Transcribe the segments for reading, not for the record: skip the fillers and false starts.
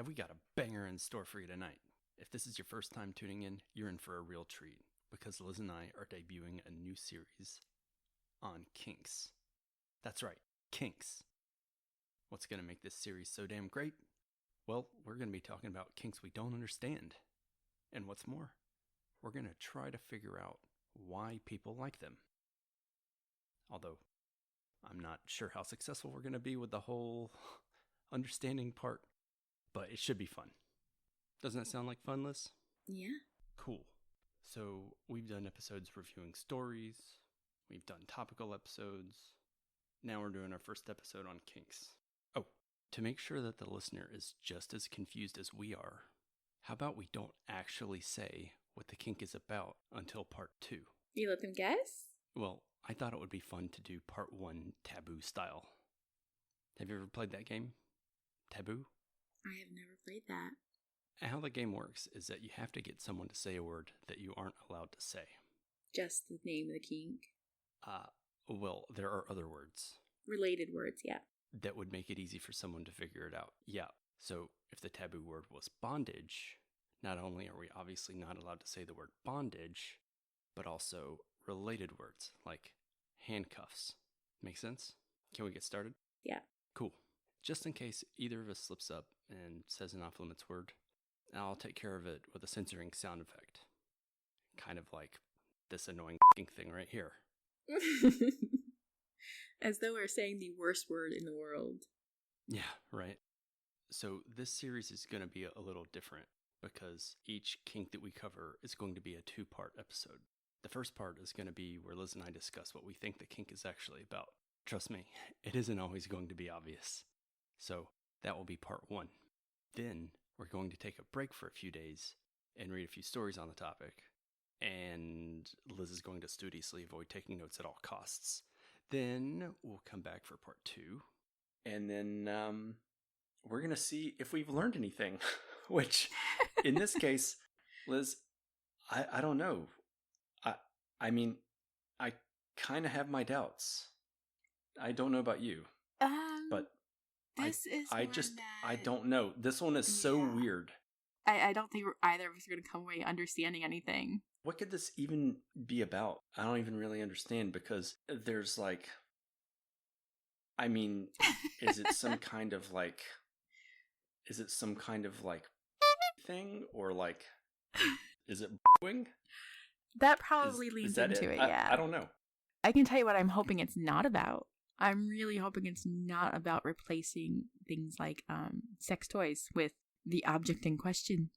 have we got a banger in store for you tonight. If this is your first time tuning in, you're in for a real treat, because Liz and I are debuting a new series on Kinks. That's right, Kinks. What's going to make this series so damn great? Well, we're going to be talking about kinks we don't understand. And what's more, we're going to try to figure out why people like them. Although, I'm not sure how successful we're going to be with the whole understanding part, but it should be fun. Doesn't that sound like fun, Liz? Yeah. Cool. So, we've done episodes reviewing stories, we've done topical episodes, now we're doing our first episode on kinks. Oh, to make sure that the listener is just as confused as we are, how about we don't actually say what the kink is about until part 2? You let them guess? Well, I thought it would be fun to do part 1 taboo style. Have you ever played that game? Taboo? I have never played that. How the game works is that you have to get someone to say a word that you aren't allowed to say. Just the name of the kink? Well, there are other words. Related words, yeah. That would make it easy for someone to figure it out. Yeah, so if the taboo word was bondage, not only are we obviously not allowed to say the word bondage, but also related words like handcuffs. Make sense? Can we get started? Yeah. Cool. Just in case either of us slips up and says an off-limits word, I'll take care of it with a censoring sound effect. Kind of like this annoying thing right here. As though we're saying the worst word in the world. Yeah, right. So this series is going to be a little different because each kink that we cover is going to be a 2-part episode. The first part is going to be where Liz and I discuss what we think the kink is actually about. Trust me, it isn't always going to be obvious. So that will be part 1. Then we're going to take a break for a few days and read a few stories on the topic. And Liz is going to studiously avoid taking notes at all costs. Then we'll come back for part 2. And then we're going to see if we've learned anything. Which, in this case, Liz, I don't know. I mean, I kind of have my doubts. I don't know about you. But I don't know. This one is so weird. I don't think either of us are going to come away understanding anything. What could this even be about? I don't even really understand because there's like, I mean, is it some kind of like thing or like, is it booing? That probably leads into it, yeah. I don't know. I can tell you what I'm hoping it's not about. I'm really hoping it's not about replacing things like sex toys with the object in question.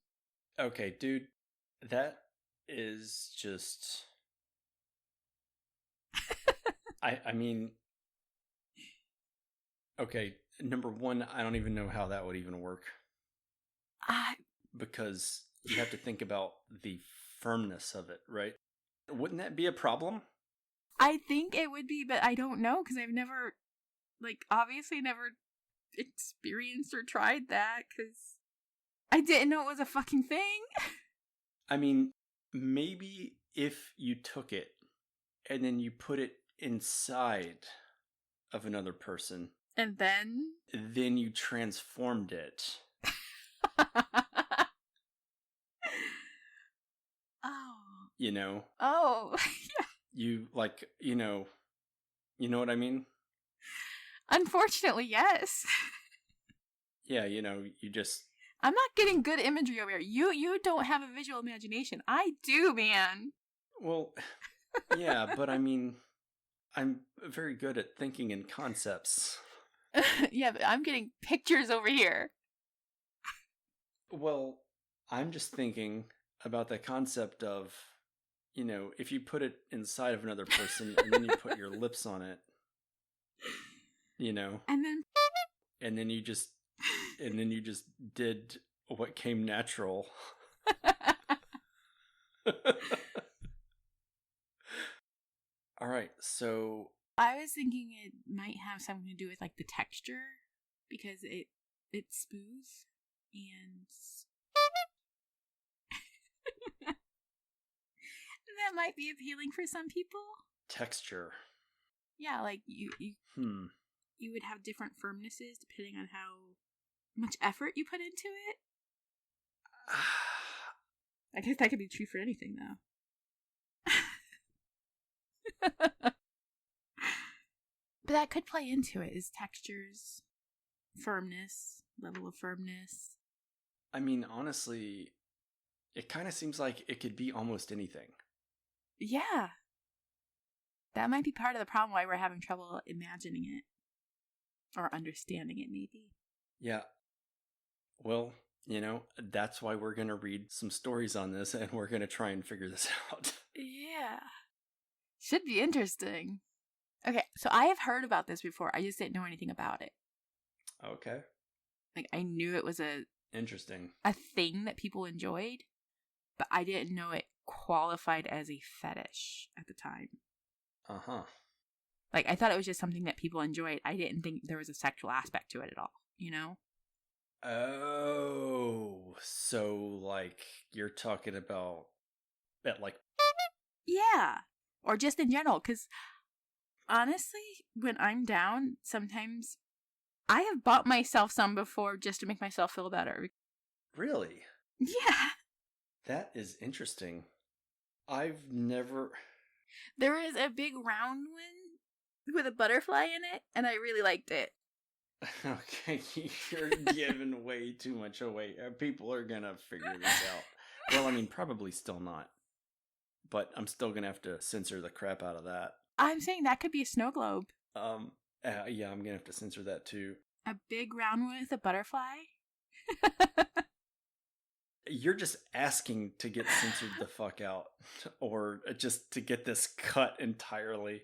Okay, dude, that is just... I mean... Okay, number one, I don't even know how that would even work. Because you have to think about the firmness of it, right? Wouldn't that be a problem? I think it would be, but I don't know, because I've never, obviously never experienced or tried that, because I didn't know it was a fucking thing. I mean, maybe if you took it and then you put it inside of another person. And then? Then you transformed it. Oh. You know? Oh, yeah. You, you know what I mean? Unfortunately, yes. Yeah, you just... I'm not getting good imagery over here. You don't have a visual imagination. I do, man. Well, yeah, but I mean, I'm very good at thinking in concepts. Yeah, but I'm getting pictures over here. Well, I'm just thinking about the concept of, if you put it inside of another person and then you put your lips on it, and then you just did what came natural. All right, so I was thinking it might have something to do with the texture, because it's smooth and that might be appealing for some people. Texture. Yeah, you would have different firmnesses depending on how much effort you put into it. I guess that could be true for anything, though. But that could play into it, is textures, firmness, level of firmness. I mean, honestly, it kind of seems like it could be almost anything. Yeah. That might be part of the problem why we're having trouble imagining it. Or understanding it, maybe. Yeah. Well, that's why we're going to read some stories on this, and we're going to try and figure this out. Yeah. Should be interesting. Okay, so I have heard about this before. I just didn't know anything about it. Okay. Like, I knew it was Interesting. a thing that people enjoyed, but I didn't know it qualified as a fetish at the time. Uh-huh. Like, I thought it was just something that people enjoyed. I didn't think there was a sexual aspect to it at all, you know? Oh, so, like, you're talking about that, like... Yeah. Or just in general, because honestly, when I'm down, sometimes I have bought myself some before just to make myself feel better. Really? Yeah. That is interesting. I've never... There is a big round one with a butterfly in it, and I really liked it. Okay, you're giving way too much away. People are gonna figure this out. Well, I mean, probably still not. But I'm still gonna have to censor the crap out of that. I'm saying that could be a snow globe. Yeah, I'm gonna have to censor that too. A big round one with a butterfly? You're just asking to get censored the fuck out. Or just to get this cut entirely.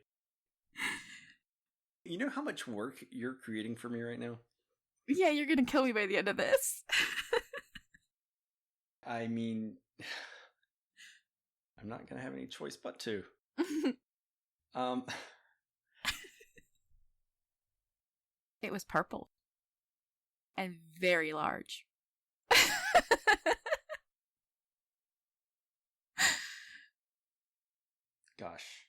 You know how much work you're creating for me right now? Yeah, you're gonna kill me by the end of this. I mean... I'm not gonna have any choice but to. It was purple. And very large. Gosh.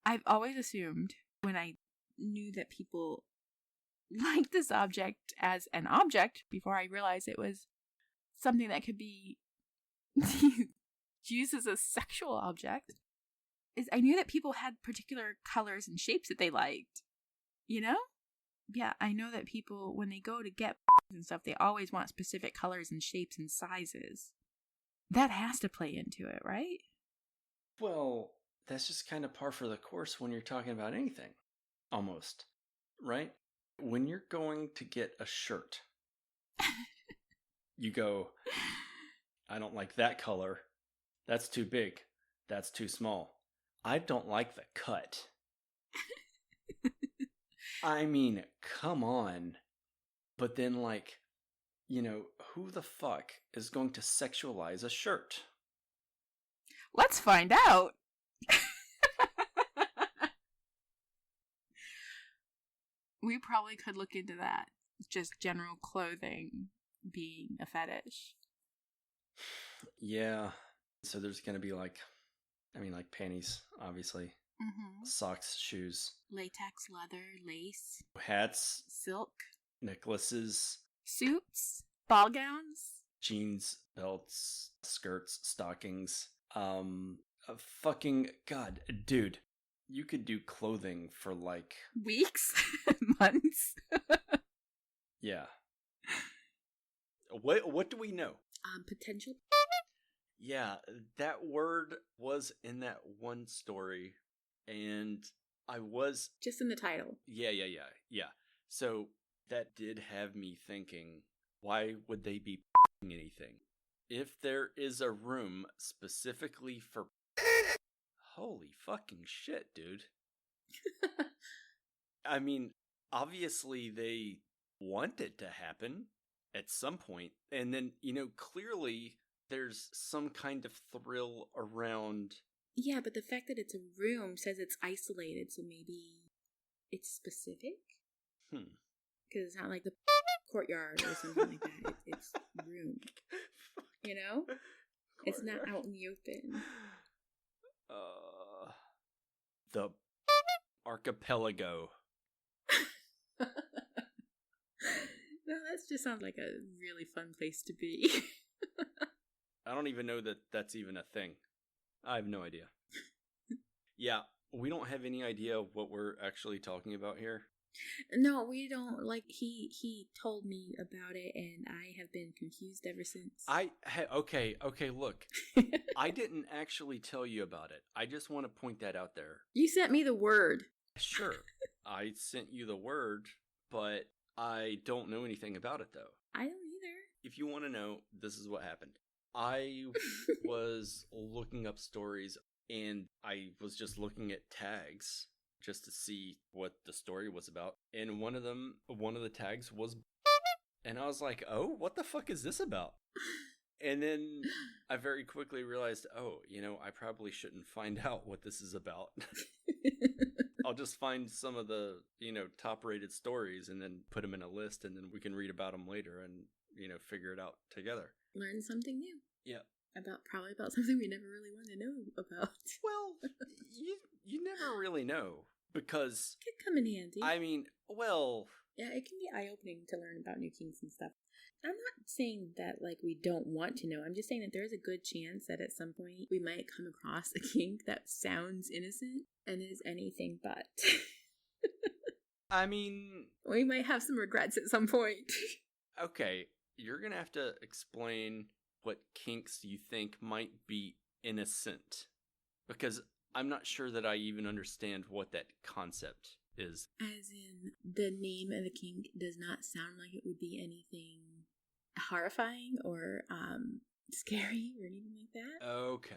I've always assumed when I knew that people liked this object as an object before I realized it was something that could be used as a sexual object, is I knew that people had particular colors and shapes that they liked. You know? Yeah, I know that people, when they go to get and stuff, they always want specific colors and shapes and sizes. That has to play into it, right? Well, that's just kind of par for the course when you're talking about anything. Almost. Right? When you're going to get a shirt, you go, I don't like that color. That's too big. That's too small. I don't like the cut. I mean, come on. But then, like, who the fuck is going to sexualize a shirt? Let's find out. We probably could look into that. Just general clothing being a fetish. Yeah. So there's going to be like panties, obviously. Mm-hmm. Socks, shoes. Latex, leather, lace. Hats. Silk. Necklaces. Suits. Ball gowns. Jeans, belts, skirts, stockings. Fucking God, dude. You could do clothing for like... weeks? Months? Yeah. What do we know? Potential. Yeah, that word was in that one story, and I was... just in the title. Yeah. So that did have me thinking, why would they be anything? If there is a room specifically for... holy fucking shit, dude. I mean, obviously they want it to happen at some point, and then, clearly there's some kind of thrill around... yeah, but the fact that it's a room says it's isolated, so maybe it's specific? Because it's not like the courtyard or something like that. It's room. You know? It's not out in the open. The archipelago. just sounds like a really fun place to be. I don't even know that that's even a thing. I have no idea. Yeah, we don't have any idea what we're actually talking about here. No, we don't. Like, he told me about it, and I have been confused ever since. Okay, look. I didn't actually tell you about it. I just want to point that out there. You sent me the word. Sure, I sent you the word, but I don't know anything about it, though. I don't either. If you want to know, this is what happened. I was looking up stories, and I was just looking at tags just to see what the story was about. And one of the tags was, and I was like, oh, what the fuck is this about? And then I very quickly realized, oh, I probably shouldn't find out what this is about. I'll just find some of the, top rated stories and then put them in a list, and then we can read about them later and, figure it out together. Learn something new. Yeah. Probably about something we never really want to know about. Well, you never really know, because It could come in handy. I mean, well, yeah, it can be eye-opening to learn about new kinks and stuff. I'm not saying that, like, we don't want to know. I'm just saying that there's a good chance that at some point we might come across a kink that sounds innocent and is anything but. I mean, we might have some regrets at some point. Okay, you're gonna have to explain what kinks you think might be innocent, because I'm not sure that I even understand what that concept is. As in, the name of the kink does not sound like it would be anything horrifying or scary or anything like that. Okay.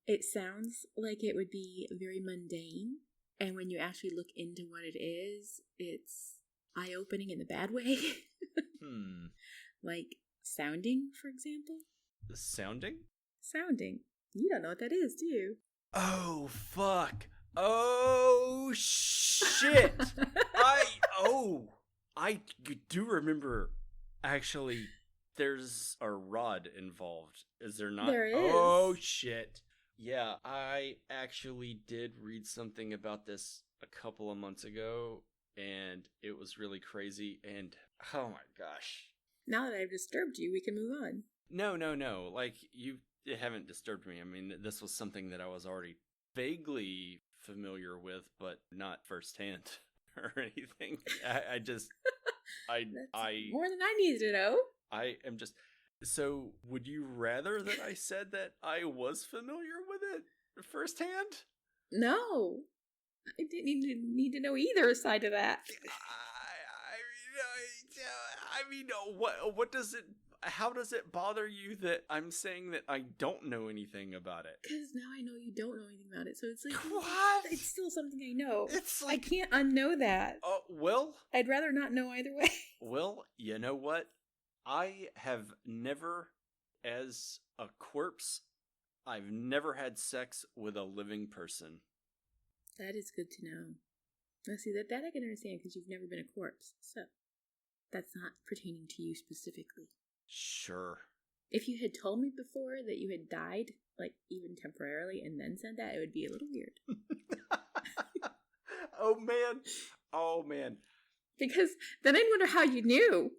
It sounds like it would be very mundane, and when you actually look into what it is, it's eye-opening in the bad way. Like sounding, for example. The sounding? Sounding. You don't know what that is, do you? Oh, fuck. Oh, shit. I do remember, actually, there's a rod involved. Is there not? There is. Oh, shit. Yeah, I actually did read something about this a couple of months ago, and it was really crazy, and oh my gosh. Now that I've disturbed you, we can move on. No. Like, you haven't disturbed me. I mean, this was something that I was already vaguely familiar with, but not firsthand or anything. That's more than I needed to know. I am just... So, would you rather that I said that I was familiar with it firsthand? No. I didn't need to know either side of that. I mean, what does it... How does it bother you that I'm saying that I don't know anything about it? Because now I know you don't know anything about it, so it's like... What? It's still something I know. It's like... I can't unknow that. Oh, well... I'd rather not know either way. Well, you know what? I have never, as a corpse, I've never had sex with a living person. That is good to know. Now, see, that I can understand because you've never been a corpse, so that's not pertaining to you specifically. Sure. If you had told me before that you had died, like, even temporarily, and then said that, it would be a little weird. Oh, man. Because then I'd wonder how you knew.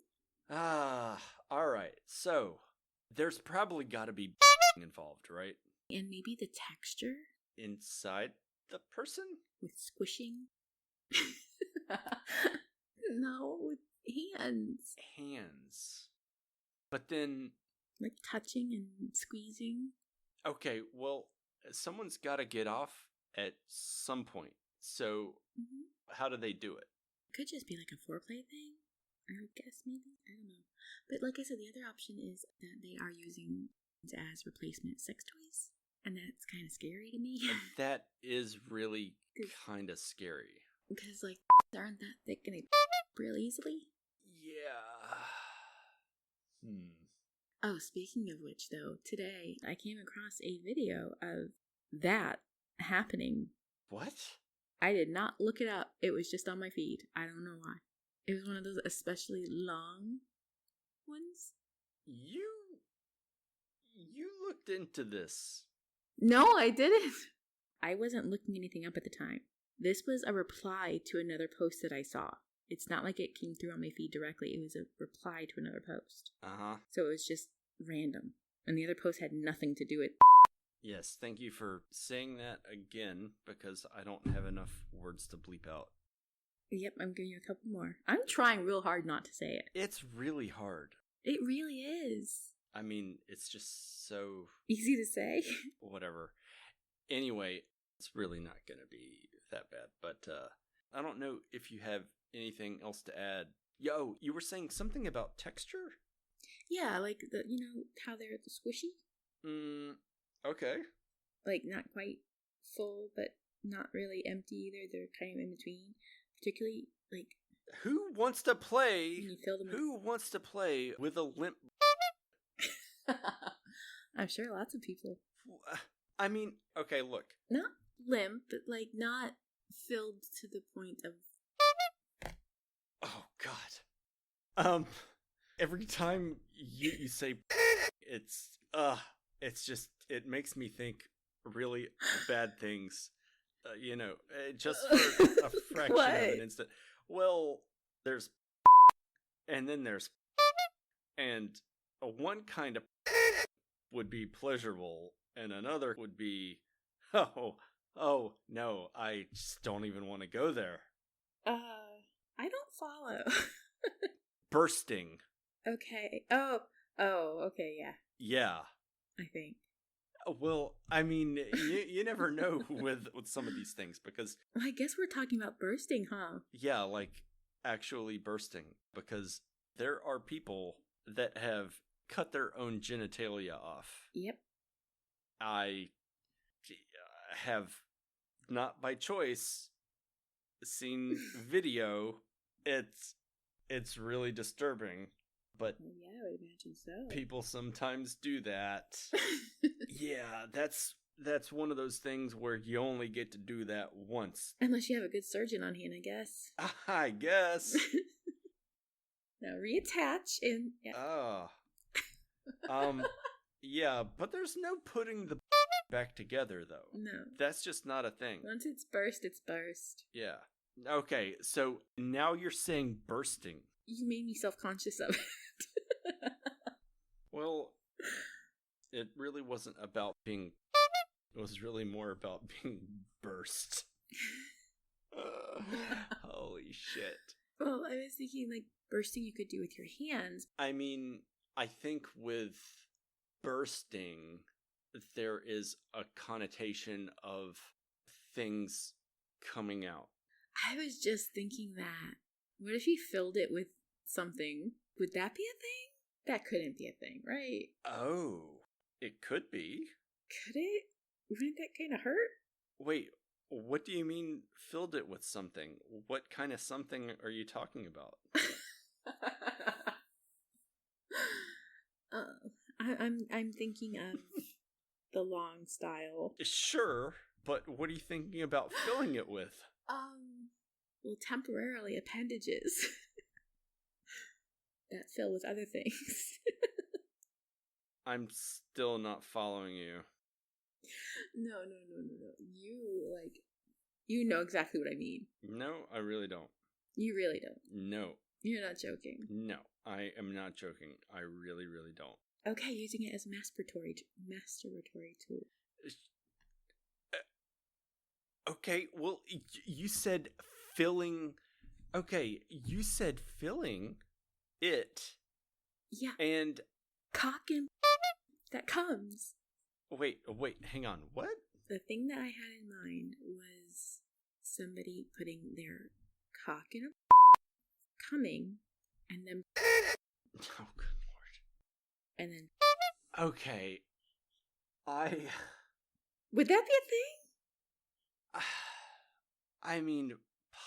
Alright. So, there's probably gotta be involved, right? And maybe the texture? Inside the person? With squishing? No, with hands. Hands. But then... Like touching and squeezing? Okay, well, someone's gotta get off at some point. So, how do they do it? Could just be like a foreplay thing. I would guess maybe. I don't know. But like I said, the other option is that they are using it as replacement sex toys. And that's kind of scary to me. That is really kind of scary. Because, like, aren't that thick and they real easily? Yeah. Oh, speaking of which, though, today I came across a video of that happening. What? I did not look it up. It was just on my feed. I don't know why. It was one of those especially long ones. You looked into this. No, I didn't. I wasn't looking anything up at the time. This was a reply to another post that I saw. It's not like it came through on my feed directly. It was a reply to another post. Uh-huh. So it was just random. And the other post had nothing to do with. Yes, thank you for saying that again, because I don't have enough words to bleep out. Yep, I'm giving you a couple more. I'm trying real hard not to say it. It's really hard. It really is. I mean, it's just so... easy to say. Whatever. Anyway, it's really not going to be that bad, but I don't know if you have anything else to add. Yo, you were saying something about texture? Yeah, like how they're squishy? Okay. Like not quite full, but not really empty either. They're kind of in between. Particularly, like... Who wants to play... you fill them Who wants to play with a limp... I'm sure lots of people. I mean, okay, look. Not limp, but like not filled to the point of... Oh, God. Every time you say it's just, it makes me think really bad things, just for a fraction of an instant. Well, there's and then there's and one kind of would be pleasurable and another would be, oh, no, I just don't even want to go there. I don't follow. Bursting. Okay. Oh, okay, yeah. Yeah. I think. Well, I mean, you never know with some of these things because... Well, I guess we're talking about bursting, huh? Yeah, like actually bursting, because there are people that have cut their own genitalia off. Yep. I have, not by choice, seen video. It's really disturbing, but yeah, I would imagine so. People sometimes do that. Yeah, that's one of those things where you only get to do that once. Unless you have a good surgeon on hand, I guess. I guess. Now reattach and... yeah. Yeah, but there's no putting the back together, though. No. That's just not a thing. Once it's burst, it's burst. Yeah. Okay, so now you're saying bursting. You made me self-conscious of it. Well, it really wasn't about being... It was really more about being burst. Holy shit. Well, I was thinking, like, bursting you could do with your hands. I mean, I think with bursting, there is a connotation of things coming out. I was just thinking that. What if you filled it with something? Would that be a thing? That couldn't be a thing, right? Oh, it could be. Could it? Wouldn't that kind of hurt? Wait, what do you mean filled it with something? What kind of something are you talking about? I'm thinking of the long style. Sure, but what are you thinking about filling it with? Well, temporarily appendages that fill with other things. I'm still not following you. No. You know exactly what I mean. No, I really don't. You really don't. No. You're not joking. No, I am not joking. I really, really don't. Okay, using it as a masturbatory tool. Okay, well, you said filling... Okay, you said filling it. Yeah. And... cock and that comes. Wait, hang on, what? The thing that I had in mind was somebody putting their cock in a coming, and then... Oh, good lord. And then... Okay. Would that be a thing? I mean,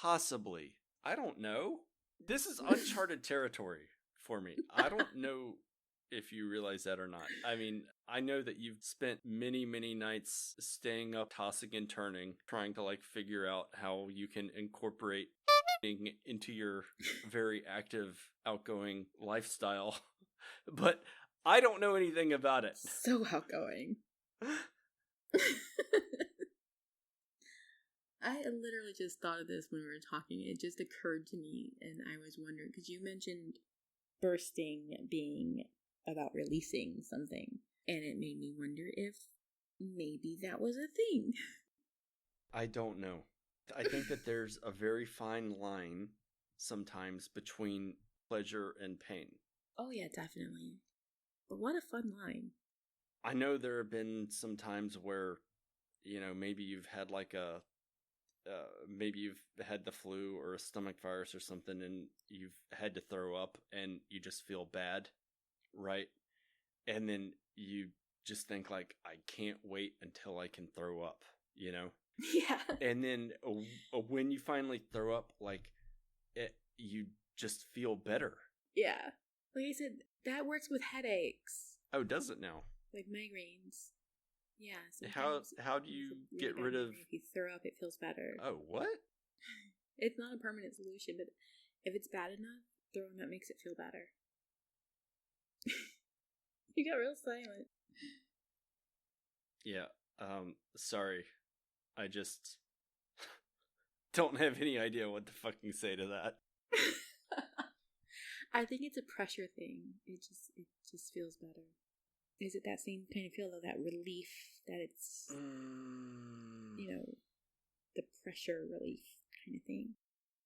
possibly. I don't know. This is uncharted territory for me. I don't know if you realize that or not. I mean, I know that you've spent many, many nights staying up, tossing and turning, trying to, like, figure out how you can incorporate into your very active, outgoing lifestyle. But I don't know anything about it. So outgoing. I literally just thought of this when we were talking. It just occurred to me, and I was wondering, because you mentioned bursting being about releasing something, and it made me wonder if maybe that was a thing. I don't know. I think that there's a very fine line sometimes between pleasure and pain. Oh yeah, definitely. But what a fun line. I know there have been some times where, maybe you've had maybe you've had the flu or a stomach virus or something and you've had to throw up and you just feel bad, right? And then you just think like, I can't wait until I can throw up, Yeah. And then when you finally throw up, you just feel better. Yeah. Like I said, that works with headaches. Oh, does it now? Like migraines. Yeah. How do you get rid of... If you throw up, it feels better. Oh, what? It's not a permanent solution, but if it's bad enough, throwing up makes it feel better. You got real silent. Yeah. Sorry. I just don't have any idea what to fucking say to that. I think it's a pressure thing. It just feels better. Is it that same kind of feel, though, that relief that it's, the pressure relief kind of thing?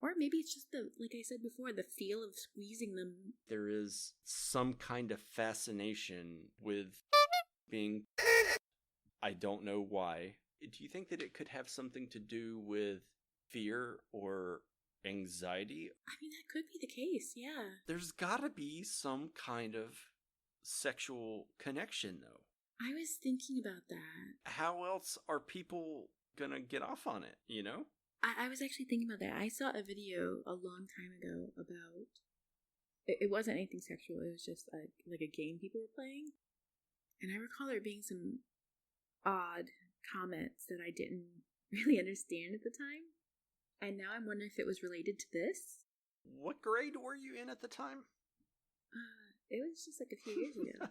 Or maybe it's just like I said before, the feel of squeezing them. There is some kind of fascination with being... I don't know why. Do you think that it could have something to do with fear or anxiety? I mean, that could be the case, yeah. There's gotta be some kind of sexual connection, though. I was thinking about that. How else are people gonna get off on it, I was actually thinking about that. I saw a video a long time ago about... It wasn't anything sexual. It was just like a game people were playing. And I recall there being some odd comments that I didn't really understand at the time. And now I'm wondering if it was related to this. What grade were you in at the time? It was just like a few years ago.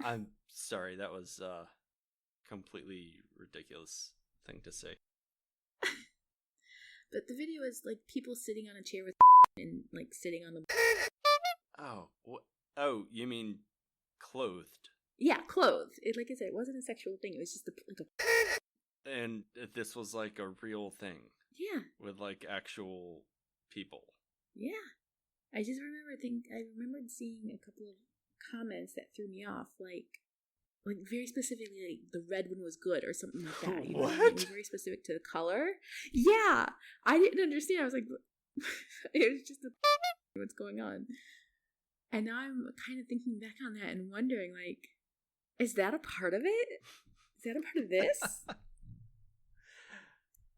I'm sorry, that was a completely ridiculous thing to say. But the video is like people sitting on a chair with and like sitting on the... Oh, oh, you mean clothed? Yeah, clothed. Like I said, it wasn't a sexual thing. It was just like a... And this was like a real thing. Yeah. With like actual people. Yeah. I just remembered seeing a couple of comments that threw me off, like very specifically, like the red one was good or something like that. You know what? It was very specific to the color. Yeah, I didn't understand. I was like, it was just what's going on. And now I'm kind of thinking back on that and wondering, like, is that a part of it? Is that a part of this?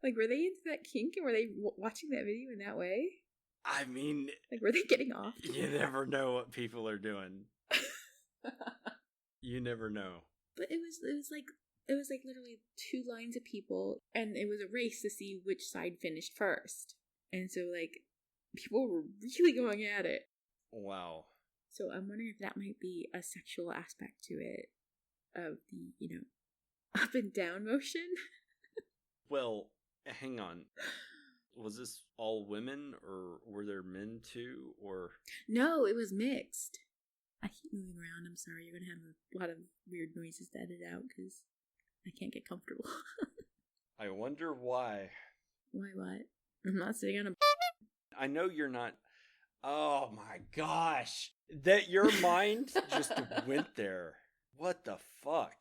Like, were they into that kink and were they watching that video in that way? I mean... Like, were they getting off? You never know what people are doing. You never know. But it was like literally two lines of people, and it was a race to see which side finished first. And so, like, people were really going at it. Wow. So I'm wondering if that might be a sexual aspect to it, of the, up and down motion. Well, hang on. Was this all women, or were there men too, or? No, it was mixed. I keep moving around. I'm sorry. You're going to have a lot of weird noises to edit out because I can't get comfortable. I wonder why. Why what? I'm not sitting on a... I know you're not... Oh my gosh. That your mind just went there. What the fuck?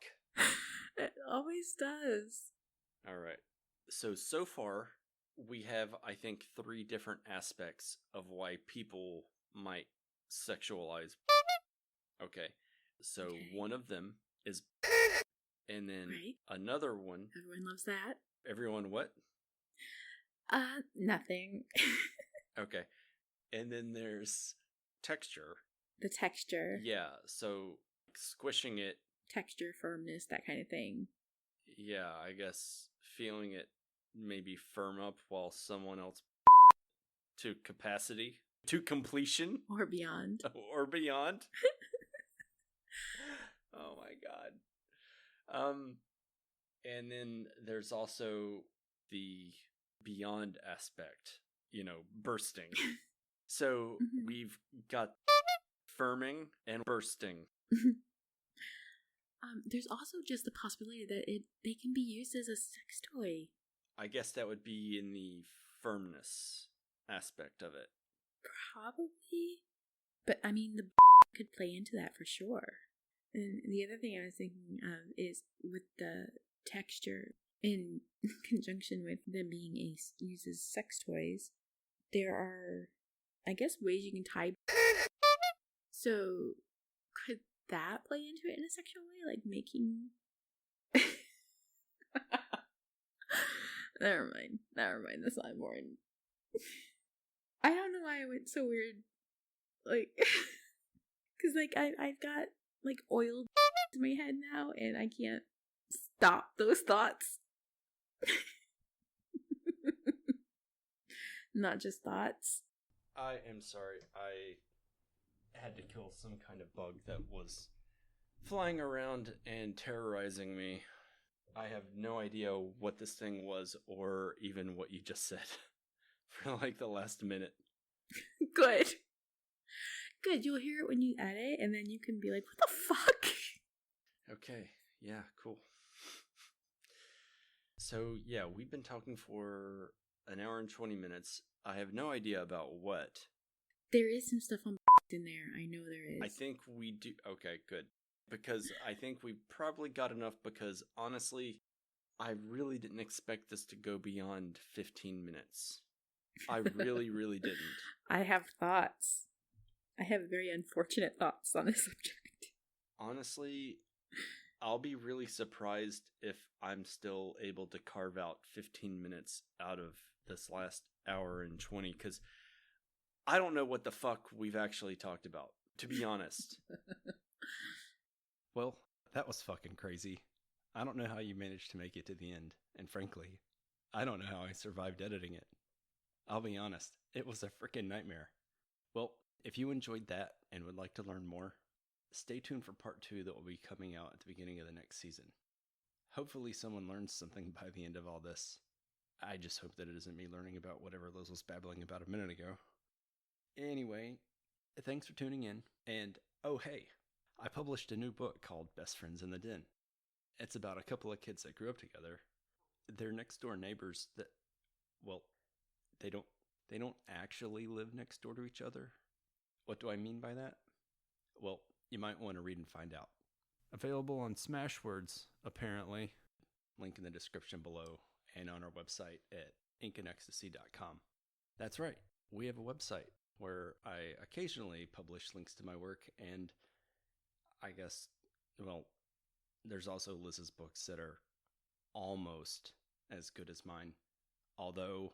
It always does. All right. So far, we have, I think, 3 different aspects of why people might sexualize. Okay. So one of them is... And then another one... Everyone loves that. Everyone what? Nothing. Okay. And then there's texture. The texture. Yeah, so squishing it. Texture, firmness, that kind of thing. Yeah, I guess feeling it maybe firm up while someone else to capacity, to completion. Or beyond. Or beyond. Oh my god. And then there's also the beyond aspect, bursting. So we've got firming and bursting. There's also just the possibility that they can be used as a sex toy. I guess that would be in the firmness aspect of it. Probably. But, I mean, the could play into that for sure. And the other thing I was thinking of is with the texture in conjunction with them being used as sex toys, there are, I guess, ways you can tie. So, could that play into it in a sexual way? Like making... Never mind. That's not important. I don't know why I went so weird. Like, because, like, I've got, like, oil in my head now, and I can't stop those thoughts. Not just thoughts. I am sorry. I had to kill some kind of bug that was flying around and terrorizing me. I have no idea what this thing was or even what you just said for like the last minute. Good. You'll hear it when you edit, and then you can be like, what the fuck? Okay. Yeah, cool. So, yeah, we've been talking for an hour and 20 minutes. I have no idea about what. There is some stuff on in there. I know there is. I think we do. Okay, good. Because I think we probably got enough because, honestly, I really didn't expect this to go beyond 15 minutes. I really, really didn't. I have thoughts. I have very unfortunate thoughts on this subject. Honestly, I'll be really surprised if I'm still able to carve out 15 minutes out of this last hour and 20, because I don't know what the fuck we've actually talked about, to be honest. Well, that was fucking crazy. I don't know how you managed to make it to the end, and frankly, I don't know how I survived editing it. I'll be honest, it was a freaking nightmare. Well, if you enjoyed that and would like to learn more, stay tuned for part 2 that will be coming out at the beginning of the next season. Hopefully someone learns something by the end of all this. I just hope that it isn't me learning about whatever Liz was babbling about a minute ago. Anyway, thanks for tuning in, and oh hey, I published a new book called Best Friends in the Den. It's about a couple of kids that grew up together. They're next door neighbors that, well, they don't actually live next door to each other. What do I mean by that? Well, you might want to read and find out. Available on Smashwords, apparently. Link in the description below and on our website at inkandecstasy.com. That's right, we have a website where I occasionally publish links to my work, and I guess, well, there's also Liz's books that are almost as good as mine, although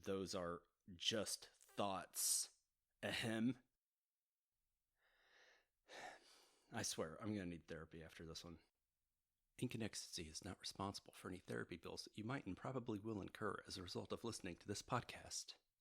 those are just thoughts. Ahem. I swear, I'm going to need therapy after this one. Ink and Ecstasy is not responsible for any therapy bills that you might and probably will incur as a result of listening to this podcast.